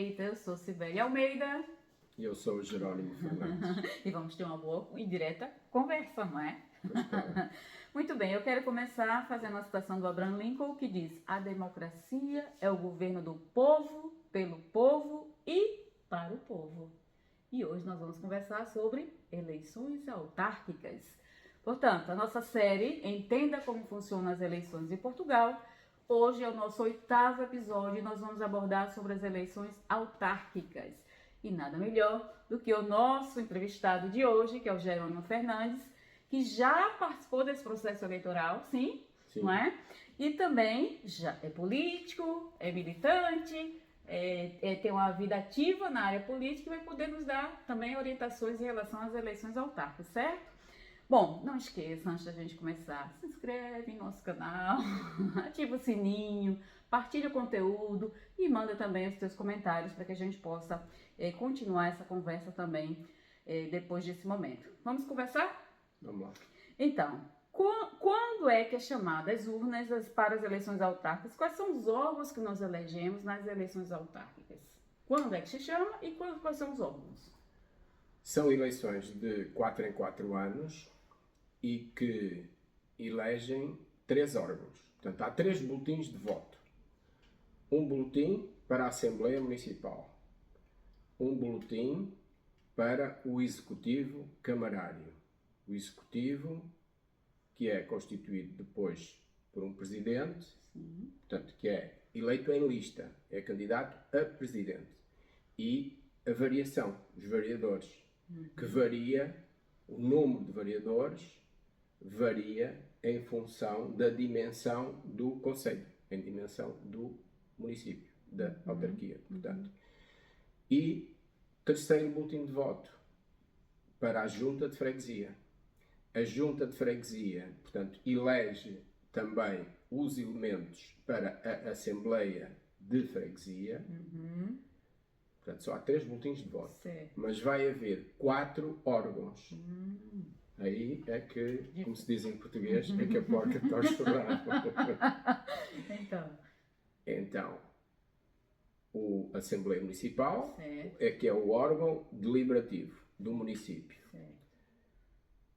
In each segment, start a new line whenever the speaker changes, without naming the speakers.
Eita, eu sou Cibele Almeida.
E eu sou o Jerônimo Fernandes.
E vamos ter uma boa e direta conversa, não é?
Claro.
Muito bem, eu quero começar fazendo a citação do Abraham Lincoln, que diz: a democracia é o governo do povo, pelo povo e para o povo. E hoje nós vamos conversar sobre eleições autárquicas. Portanto, a nossa série Entenda como funcionam as eleições em Portugal. Hoje é o nosso 8º episódio e nós vamos abordar sobre as eleições autárquicas. E nada melhor do que o nosso entrevistado de hoje, que é o Jerônimo Fernandes, que já participou desse processo eleitoral, sim. Não é? E também já é político, é militante, tem uma vida ativa na área política e vai poder nos dar também orientações em relação às eleições autárquicas, certo? Bom, não esqueça, antes da gente começar, se inscreve em nosso canal, ativa o sininho, partilha o conteúdo e manda também os seus comentários para que a gente possa continuar essa conversa também depois desse momento. Vamos conversar?
Vamos lá.
Então, quando é que é chamada as urnas para as eleições autárquicas? Quais são os órgãos que nós elegemos nas eleições autárquicas? Quando é que se chama e quais são os órgãos?
São eleições de 4 em 4 anos e que elegem 3 órgãos. Portanto, há 3 boletins de voto. Um boletim para a Assembleia Municipal. Um boletim para o Executivo Camarário. O Executivo, que é constituído depois por um Presidente, portanto, que é eleito em lista, é candidato a Presidente. E a variação, os vereadores, que varia, o número de vereadores varia em função da dimensão do concelho, em dimensão do município, da autarquia, portanto. E terceiro boletim de voto para a Junta de Freguesia. A Junta de Freguesia, portanto, elege também os elementos para a Assembleia de Freguesia. Portanto, só há 3 boletins de voto.
Certo.
Mas vai haver 4 órgãos. Aí é que, como se diz em português, é que a porca torce o rabo. Então, a Assembleia Municipal
Certo.
é que é o órgão deliberativo do município.
Certo.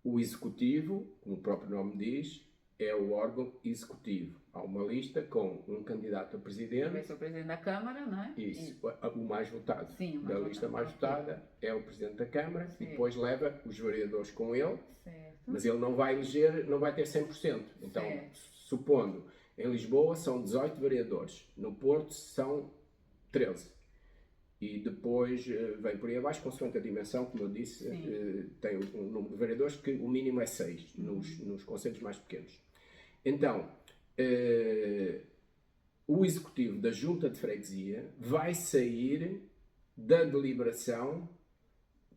O Executivo, como o próprio nome diz, é o órgão executivo. Há uma lista com um candidato a presidente.
Vai ser o presidente da Câmara, não é?
Isso, o mais votado.
Sim, o mais
da
votado.
lista mais votada é o Presidente da Câmara
Sim.
e depois leva os vereadores com ele,
Certo.
mas ele não vai eleger, não vai ter 100%. Então,
Certo.
supondo, em Lisboa são 18 vereadores, no Porto são 13. E depois vem por aí abaixo, consoante a dimensão, como eu disse, tem um número de vereadores que o mínimo é 6 nos concelhos mais pequenos. Então, o Executivo da Junta de Freguesia vai sair da deliberação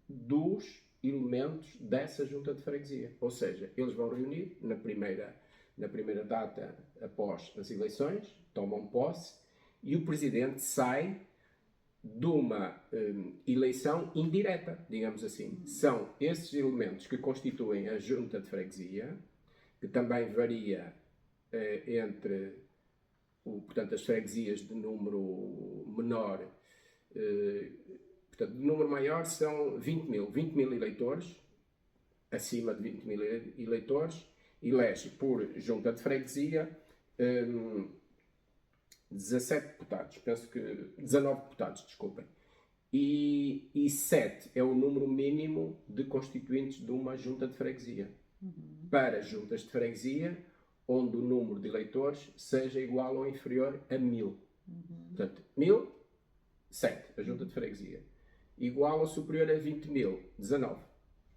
dos elementos dessa Junta de Freguesia. Ou seja, eles vão reunir na primeira data após as eleições, tomam posse e o Presidente sai de uma eleição indireta, digamos assim. São esses elementos que constituem a Junta de Freguesia, que também varia entre portanto, as freguesias de número menor, portanto, de número maior são 20 mil eleitores, acima de 20 mil eleitores, elege por Junta de Freguesia 17 deputados, penso que 19 deputados, desculpem. E 7 é o número mínimo de constituintes de uma junta de freguesia. Para juntas de freguesia, onde o número de eleitores seja igual ou inferior a 1000. Portanto, 1000, 7, a junta de freguesia. Igual ou superior a 20.000, 19.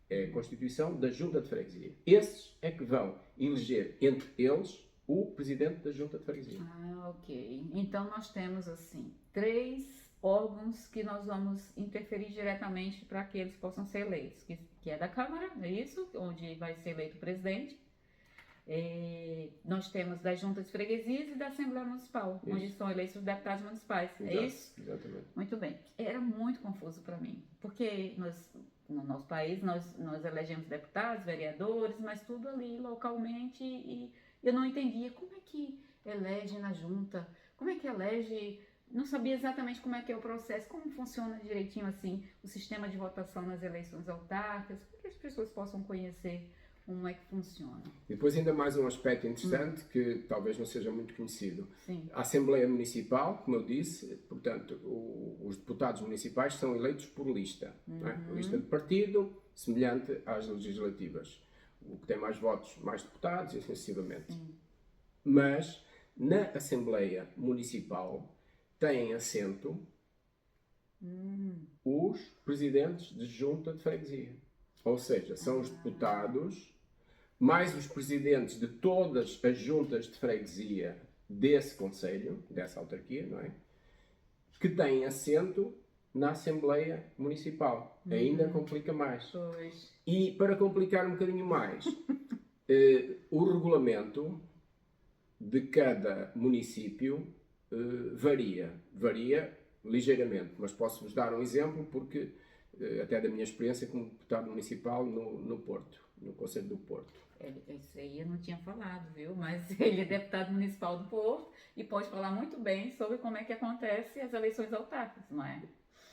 É a constituição da junta de freguesia. Esses é que vão eleger, entre eles, o presidente da junta de freguesia.
Ok. Então nós temos assim 3 órgãos que nós vamos interferir diretamente para que eles possam ser eleitos, que é da Câmara, é isso? Onde vai ser eleito o presidente. Nós temos das juntas de freguesias e da Assembleia Municipal,
Isso.
onde são eleitos os deputados municipais.
Exato,
É isso?
Exatamente.
Muito bem. Era muito confuso para mim, porque no nosso país nós elegemos deputados, vereadores, mas tudo ali localmente e eu não entendia como é que elege na junta, como é que elege não sabia exatamente como é que é o processo, como funciona direitinho assim o sistema de votação nas eleições autárquicas, para que as pessoas possam conhecer como é que funciona.
E depois ainda mais um aspecto interessante que talvez não seja muito conhecido.
Sim.
A Assembleia Municipal, como eu disse, portanto, os deputados municipais são eleitos por lista. Não é? Lista de partido, semelhante às legislativas. O que tem mais votos, mais deputados e assim sucessivamente. Mas, na Assembleia Municipal, têm assento os presidentes de junta de freguesia. Ou seja, são os deputados, mais os presidentes de todas as juntas de freguesia desse concelho, dessa autarquia, não é? Que têm assento na Assembleia Municipal. Ainda complica mais.
Pois.
E, para complicar um bocadinho mais, o regulamento de cada município varia ligeiramente, mas posso-vos dar um exemplo porque, até da minha experiência como deputado municipal no Porto, no Conselho do Porto.
Isso aí eu não tinha falado, viu? Mas ele é deputado municipal do Porto e pode falar muito bem sobre como é que acontece as eleições autárquicas, não é?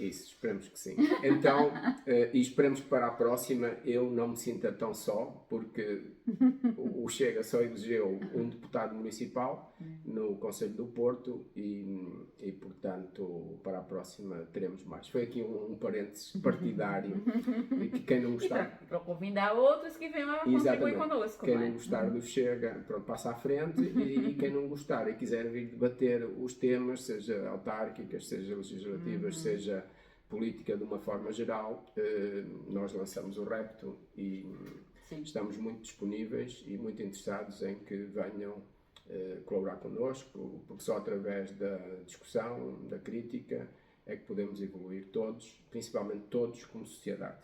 Isso, esperemos que sim. Então, e esperemos que para a próxima eu não me sinta tão só, porque o Chega só elegeu um deputado municipal no Conselho do Porto e, portanto, para a próxima teremos mais. Foi aqui um parênteses partidário, e que quem não gostar...
E para convidar outros que venham a contribuir conosco.
Quem não gostar do Chega, pronto, passa à frente, e quem não gostar e quiser vir debater os temas, seja autárquicas, seja legislativas, seja política de uma forma geral, nós lançamos o repto e estamos muito disponíveis e muito interessados em que venham colaborar connosco, porque só através da discussão, da crítica, é que podemos evoluir todos, principalmente todos como sociedade.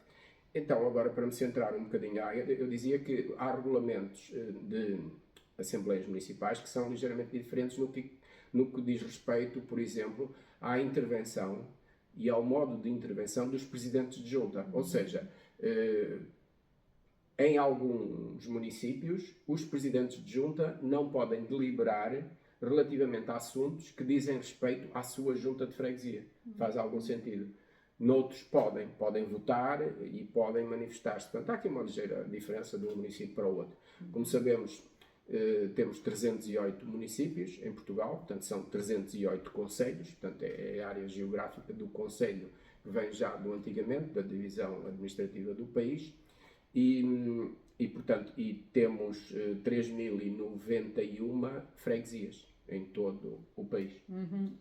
Então, agora para me centrar um bocadinho, eu dizia que há regulamentos de assembleias municipais que são ligeiramente diferentes no que diz respeito, por exemplo, à intervenção e ao modo de intervenção dos presidentes de junta. Ou seja, em alguns municípios, os presidentes de junta não podem deliberar relativamente a assuntos que dizem respeito à sua junta de freguesia. Faz algum sentido. Noutros podem votar e podem manifestar-se. Portanto, há aqui uma ligeira diferença de um município para o outro. Como sabemos, temos 308 municípios em Portugal, portanto são 308 concelhos, portanto é a área geográfica do concelho que vem já do antigamente, da divisão administrativa do país, e portanto, temos 3.091 freguesias em todo o país.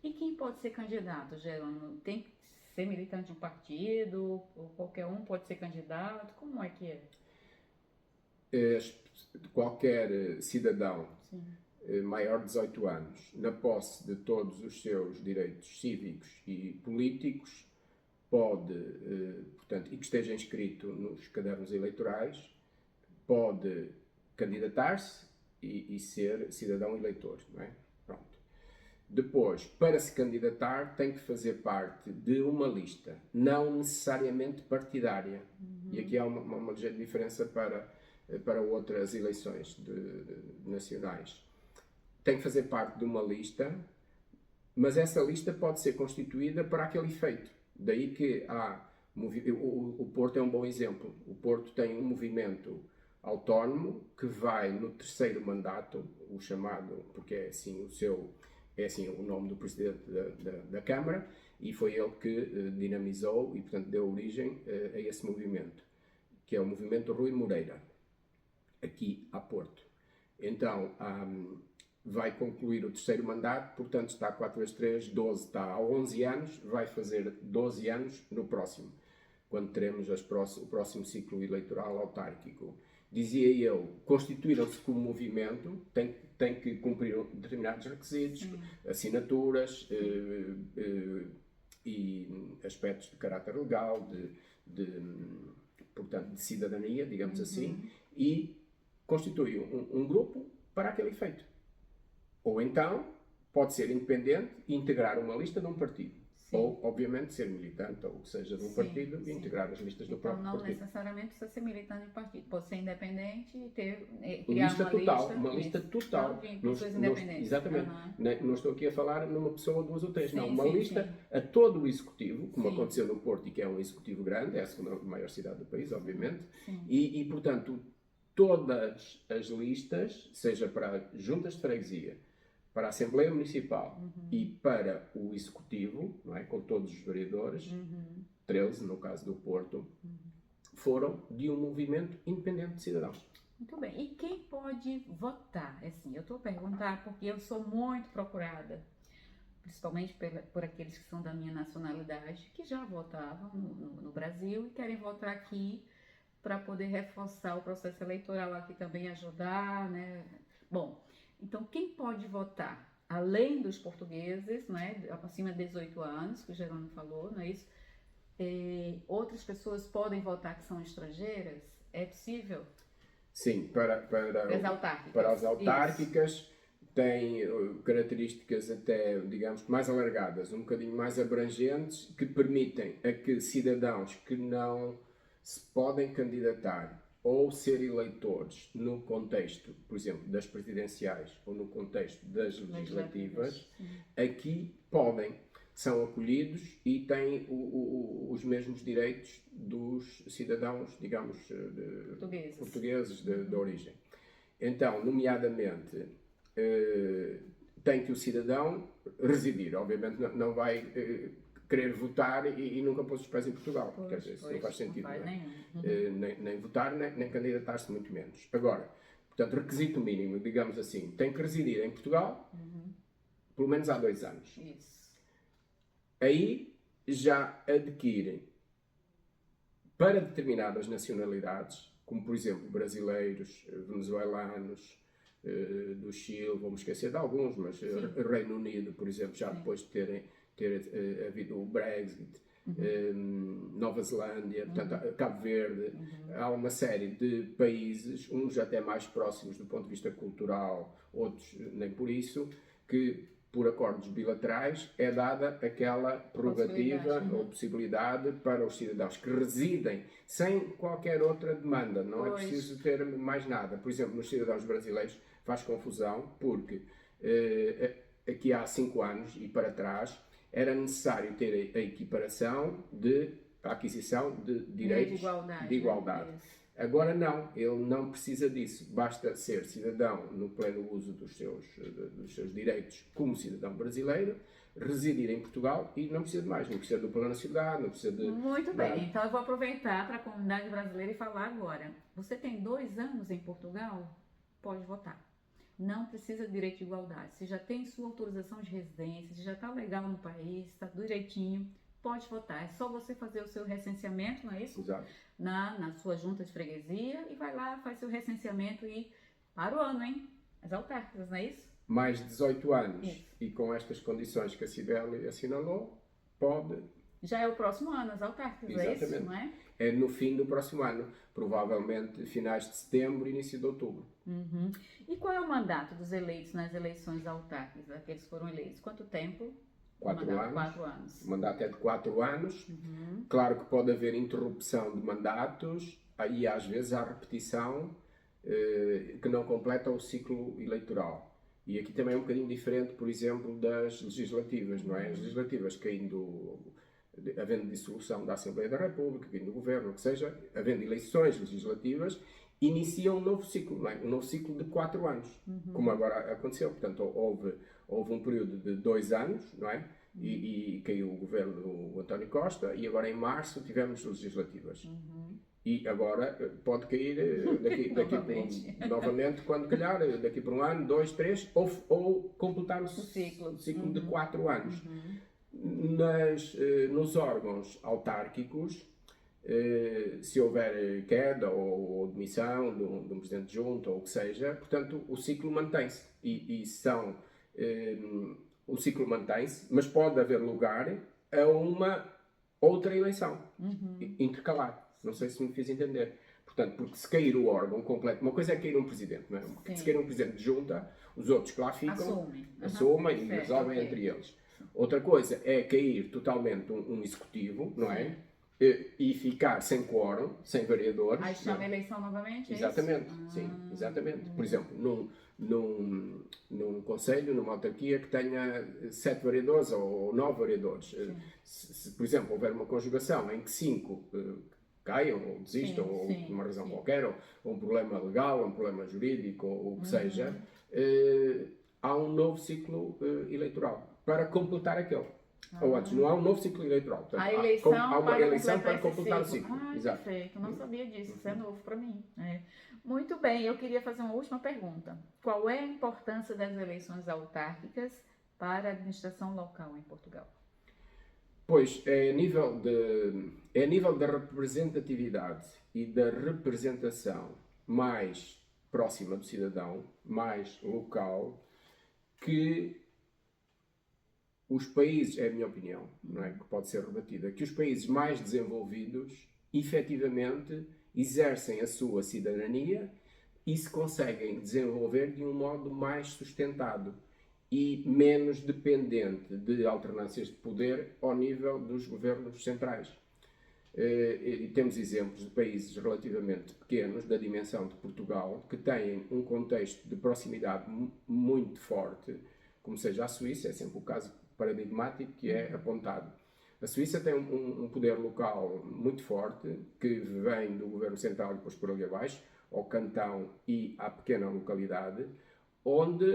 E quem pode ser candidato, Jerônimo? Tem que ser militante de um partido, ou qualquer um pode ser candidato? Como é que é?
Qualquer cidadão maior de 18 anos, na posse de todos os seus direitos cívicos e políticos, pode, portanto, e que esteja inscrito nos cadernos eleitorais, pode candidatar-se e ser cidadão eleitor, não é? Pronto. Depois, para se candidatar, tem que fazer parte de uma lista, não necessariamente partidária. E aqui há uma ligeira diferença para outras eleições nacionais. Tem que fazer parte de uma lista, mas essa lista pode ser constituída para aquele efeito. Daí que o Porto é um bom exemplo. O Porto tem um movimento autónomo que vai no terceiro mandato, o chamado, porque é assim o nome do presidente da Câmara, e foi ele que dinamizou e, portanto, deu origem a esse movimento, que é o movimento Rui Moreira, aqui a Porto. Então, vai concluir o terceiro mandato, portanto está 4 vezes 3, 12, está há 11 anos, vai fazer 12 anos no próximo, quando teremos o próximo ciclo eleitoral autárquico. Dizia eu, constituíram-se como movimento, tem que cumprir determinados requisitos, assinaturas e aspectos de caráter legal, portanto, de cidadania, digamos assim, e constitui um grupo para aquele efeito. Ou então, pode ser independente e integrar uma lista de um partido.
Sim.
Ou, obviamente, ser militante, ou que seja, de um
Sim,
partido, e
sim.
integrar as listas do
Então,
próprio
não
partido.
necessariamente precisa ser militante de partido. Pode ser independente e criar
Lista
uma
total,
lista.
uma lista
Isso,
total.
só de pessoas
Não,
independentes.
exatamente.
Aham.
Não estou aqui a falar numa pessoa, duas ou três, não.
Sim,
Uma
sim,
lista
sim.
a todo o executivo, como
Sim.
aconteceu no Porto, e que é um executivo grande, é a segunda maior cidade do país, obviamente.
Sim.
E, portanto, todas as listas, seja para juntas de freguesia, para a Assembleia Municipal e para o Executivo, não é? Com todos os vereadores, 13 no caso do Porto, foram de um movimento independente de cidadãos.
Muito bem. E quem pode votar? Assim, eu estou a perguntar porque eu sou muito procurada, principalmente por aqueles que são da minha nacionalidade, que já votavam no Brasil e querem votar aqui para poder reforçar o processo eleitoral aqui também, ajudar, né? Bom, então quem pode votar? Além dos portugueses, né, acima de 18 anos, que o Jerônimo falou, não é isso? Outras pessoas podem votar que são estrangeiras? É possível?
Sim,
As autárquicas.
para as autárquicas tem características até, digamos, mais alargadas, um bocadinho mais abrangentes, que permitem a que cidadãos que não se podem candidatar ou ser eleitores no contexto, por exemplo, das presidenciais ou no contexto das legislativas, aqui podem, são acolhidos e têm os mesmos direitos dos cidadãos, digamos, portugueses de origem. Então, nomeadamente, tem que o cidadão residir. Obviamente não vai querer votar e nunca pôs os pés em Portugal. Quer dizer, isso não faz sentido. Não faz nem votar, nem candidatar-se, muito menos. Agora, portanto, requisito mínimo, digamos assim, tem que residir em Portugal pelo menos há 2 anos.
Isso.
Aí já adquire, para determinadas nacionalidades, como por exemplo brasileiros, venezuelanos, do Chile, vamos esquecer de alguns, mas Reino Unido, por exemplo, já depois de ter havido o Brexit, Nova Zelândia, portanto, Cabo Verde, há uma série de países, uns até mais próximos do ponto de vista cultural, outros nem por isso, que por acordos bilaterais é dada aquela prerrogativa ou possibilidade para os cidadãos que residem sem qualquer outra demanda, não é preciso ter mais nada. Por exemplo, nos cidadãos brasileiros faz confusão porque aqui há 5 anos e para trás era necessário ter a equiparação a aquisição de direitos de igualdade. Agora não, ele não precisa disso, basta ser cidadão no pleno uso dos seus direitos como cidadão brasileiro, residir em Portugal e não precisa de mais, não precisa de dupla nacionalidade, não precisa de...
Muito bem, então eu vou aproveitar para a comunidade brasileira e falar agora. Você tem 2 anos em Portugal? Pode votar. Não precisa de direito de igualdade. Se já tem sua autorização de residência, se já está legal no país, está direitinho, pode votar. É só você fazer o seu recenseamento, não é isso?
Exato.
Na sua junta de freguesia e vai lá, faz seu recenseamento e para o ano, hein? As autárquicas, não é isso?
Mais de 18 anos e com estas condições que a Cibele assinalou, pode...
Já é o próximo ano, as autárquicas, é isso, não é?
É no fim do próximo ano, provavelmente finais de setembro, início de outubro.
E qual é o mandato dos eleitos nas eleições autárquicas, aqueles que foram eleitos? Quanto tempo?
4 anos.
4 anos.
O mandato é de 4 anos. Claro que pode haver interrupção de mandatos e às vezes há repetição que não completa o ciclo eleitoral. E aqui também é um bocadinho diferente, por exemplo, das legislativas, não é? As legislativas havendo dissolução da Assembleia da República, caindo do Governo, o que seja, havendo eleições legislativas, iniciam um novo ciclo, não é? Um novo ciclo de 4 anos, como agora aconteceu. Portanto, houve um período de 2 anos, não é? E caiu o governo do António Costa e agora em março tivemos legislativas. E agora pode cair daqui novamente, quando calhar, daqui por 1 ano, 2, 3, ou completar o ciclo de 4 anos. Nos órgãos autárquicos, se houver queda ou demissão de um presidente de junta ou o que seja, portanto o ciclo mantém-se o ciclo mantém-se, mas pode haver lugar a uma outra eleição intercalar. Não sei se me fiz entender. Portanto, porque se cair o órgão completo, uma coisa é cair um presidente, não é? Se cair um presidente de junta, os outros que lá ficam assumem e resolvem entre eles. Outra coisa é cair totalmente um executivo, não é? E ficar sem quórum, sem vereadores.
Aí chama eleição novamente, é
exatamente,
isso?
sim, exatamente. Por exemplo, num conselho, numa autarquia que tenha 7 vereadores ou 9 vereadores. Se, por exemplo, houver uma conjugação em que 5 caiam ou desistam, ou por uma razão qualquer, ou um problema legal, ou um problema jurídico, ou o que seja, há um novo ciclo eleitoral para completar aquele. Ou antes, não há um novo ciclo eleitoral. Portanto, há uma eleição para completar o ciclo.
Exato. Perfeito, não sabia disso, isso é novo para mim. Muito bem, eu queria fazer uma última pergunta. Qual é a importância das eleições autárquicas para a administração local em Portugal?
Pois, é a nível da representatividade e da representação mais próxima do cidadão, mais local, que os países, é a minha opinião, não é? Que pode ser rebatida, que os países mais desenvolvidos, efetivamente, exercem a sua cidadania e se conseguem desenvolver de um modo mais sustentado e menos dependente de alternâncias de poder ao nível dos governos centrais. E temos exemplos de países relativamente pequenos, da dimensão de Portugal, que têm um contexto de proximidade muito forte, como seja a Suíça, é sempre o caso paradigmático que é apontado. A Suíça tem um poder local muito forte, que vem do governo central e depois por ali abaixo, ao cantão e à pequena localidade, onde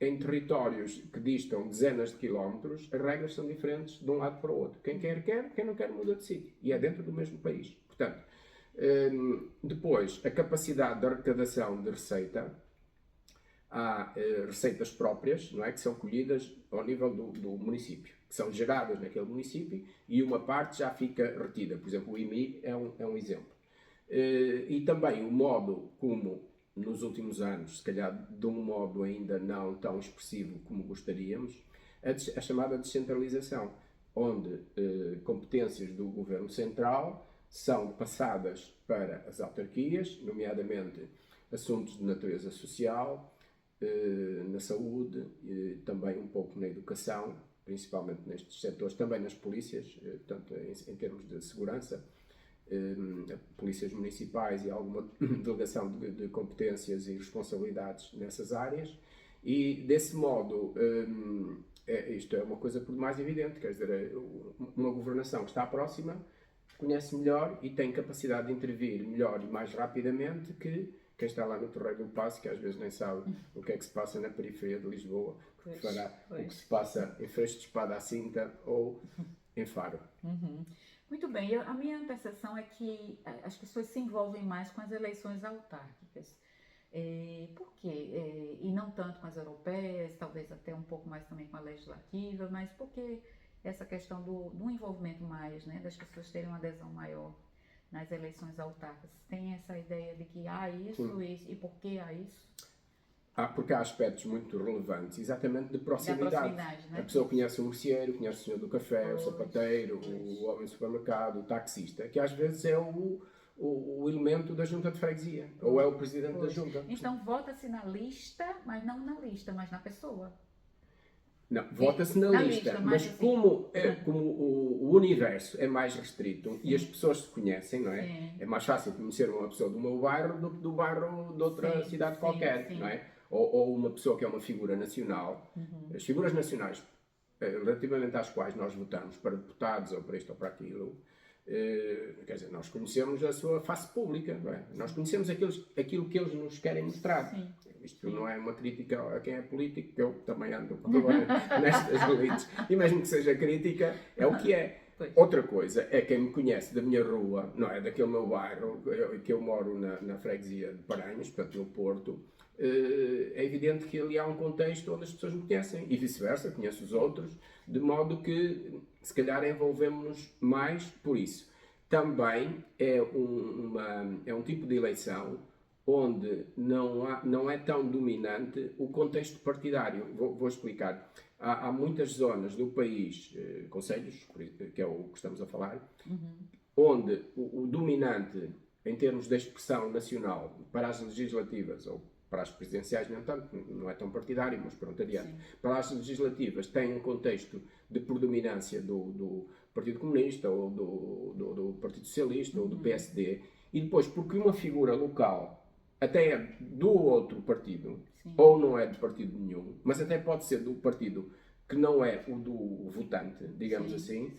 em territórios que distam dezenas de quilómetros, as regras são diferentes de um lado para o outro. Quem quer, quem não quer muda de sítio. E é dentro do mesmo país. Portanto, depois, a capacidade de arrecadação de receita. Há receitas próprias, não é, que são colhidas ao nível do município, que são geradas naquele município e uma parte já fica retida. Por exemplo, o IMI é um exemplo. E também o modo como, nos últimos anos, se calhar de um modo ainda não tão expressivo como gostaríamos, a chamada descentralização, onde competências do governo central são passadas para as autarquias, nomeadamente assuntos de natureza social, na saúde, também um pouco na educação, principalmente nestes setores, também nas polícias, portanto, em termos de segurança, polícias municipais e alguma delegação de competências e responsabilidades nessas áreas, e desse modo, isto é uma coisa por demais evidente, quer dizer, uma governação que está próxima, conhece melhor e tem capacidade de intervir melhor e mais rapidamente que quem está lá no Torreio do Paço, que às vezes nem sabe o que é que se passa na periferia de Lisboa, que fará o que se passa em Freixo de Espada à Cinta ou em Faro.
Muito bem, a minha percepção é que as pessoas se envolvem mais com as eleições autárquicas. Por quê? E não tanto com as europeias, talvez até um pouco mais também com a legislativa, mas por que essa questão do envolvimento mais, né, das pessoas terem uma adesão maior nas eleições autárquicas? Tem essa ideia de que há isso, e por que há isso?
Porque há aspectos muito relevantes, exatamente de proximidade.
Né?
A pessoa conhece o merceeiro, conhece o senhor do café, o sapateiro, o homem do supermercado, o taxista, que às vezes é o elemento da junta de freguesia, ou é o presidente da junta.
Então vota-se na lista, mas não na lista, mas na pessoa.
Não, vota-se na lista, mas assim, como o universo é mais restrito e as pessoas se conhecem, não é? É mais fácil conhecer uma pessoa do meu bairro do que do bairro de outra cidade qualquer, não é? Ou uma pessoa que é uma figura nacional. As figuras nacionais, relativamente às quais nós votamos para deputados ou para isto ou para aquilo, quer dizer, nós conhecemos a sua face pública, não é? Nós conhecemos aquilo que eles nos querem mostrar. Isto não é uma crítica a quem é político, que eu também ando nestas elites, e mesmo que seja crítica, é o que é. Outra coisa é quem me conhece da minha rua, não é? Daquele meu bairro, que eu moro na freguesia de Paranhos, portanto no Porto, é evidente que ali há um contexto onde as pessoas me conhecem, e vice-versa, conheço os outros, de modo que se calhar envolvemos-nos mais por isso. Também é um tipo de eleição onde não é tão dominante o contexto partidário. Vou explicar. Há muitas zonas do país, concelhos, que é o que estamos a falar, onde o dominante, em termos de expressão nacional, para as legislativas ou Para as presidenciais, nem tanto, não é tão partidário, mas pronto, adiante.
Sim.
Para as legislativas, tem um contexto de predominância do Partido Comunista, ou do Partido Socialista, ou do PSD, e depois, porque uma figura local até é do outro partido,
Sim.
ou não é de partido nenhum, mas até pode ser do partido que não é o do votante, digamos assim,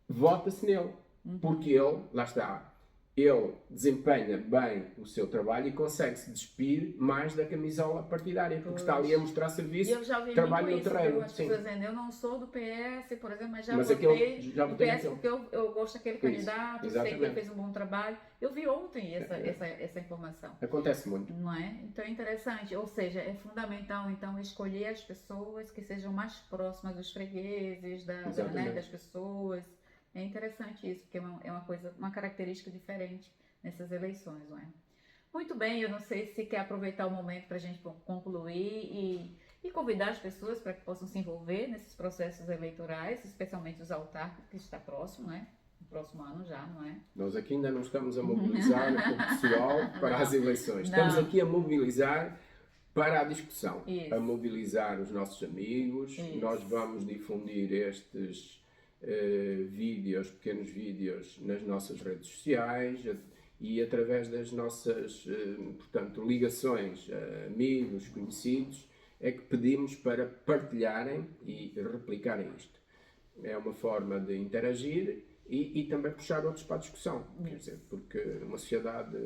vota-se nele. Porque ele, lá está, ele desempenha bem o seu trabalho e consegue-se despir mais da camisola partidária, porque está ali a mostrar serviço,
E eu já ouvi
trabalho
muito
no
isso,
terreno.
viu? As pessoas dizendo, eu não sou do PS, por exemplo, mas já
Mas
votei
já
no
votei
PS porque eu gosto daquele candidato, eu sei que ele fez um bom trabalho. Eu vi ontem essa informação.
Acontece muito.
Não é? Então é interessante, ou seja, é fundamental então escolher as pessoas que sejam mais próximas dos fregueses, né, das pessoas. É interessante isso, porque é uma coisa, uma característica diferente nessas eleições, não é? Muito bem, eu não sei se quer aproveitar o momento para a gente concluir e convidar as pessoas para que possam se envolver nesses processos eleitorais, especialmente os autárquicos, que está próximo, né? No próximo ano já, não é?
Nós aqui ainda não estamos a mobilizar o pessoal para as eleições.
Não.
Estamos aqui a mobilizar para a discussão,
Isso.
a mobilizar os nossos amigos.
Isso.
Nós vamos difundir estes pequenos vídeos nas nossas redes sociais e através das nossas, portanto, ligações, amigos, conhecidos, é que pedimos para partilharem e replicarem isto. É uma forma de interagir e também puxar outros para a discussão. Quer dizer, porque uma sociedade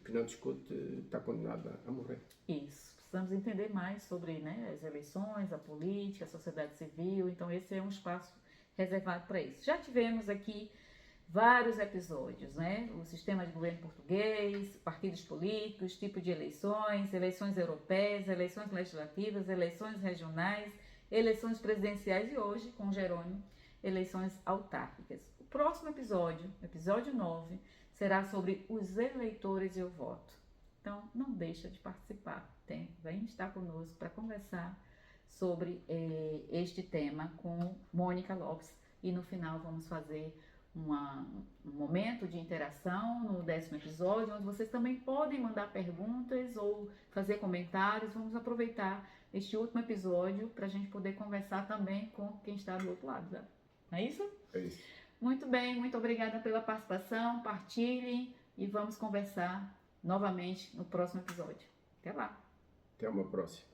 que não discute está condenada a morrer.
Isso. Precisamos entender mais sobre, né, as eleições, a política, a sociedade civil. Então, esse é um espaço reservado para isso. Já tivemos aqui vários episódios, né? O sistema de governo português, partidos políticos, tipo de eleições, eleições europeias, eleições legislativas, eleições regionais, eleições presidenciais e hoje, com Jerônimo, eleições autárquicas. O próximo episódio, episódio 9, será sobre os eleitores e o voto. Então, não deixa de participar. Vem estar conosco para conversar sobre este tema com Mônica Lopes. E no final vamos fazer um momento de interação no 10º episódio, onde vocês também podem mandar perguntas ou fazer comentários. Vamos aproveitar este último episódio para a gente poder conversar também com quem está do outro lado. Não é isso?
É isso.
Muito bem, muito obrigada pela participação. Partilhem e vamos conversar novamente no próximo episódio. Até lá!
Até uma próxima.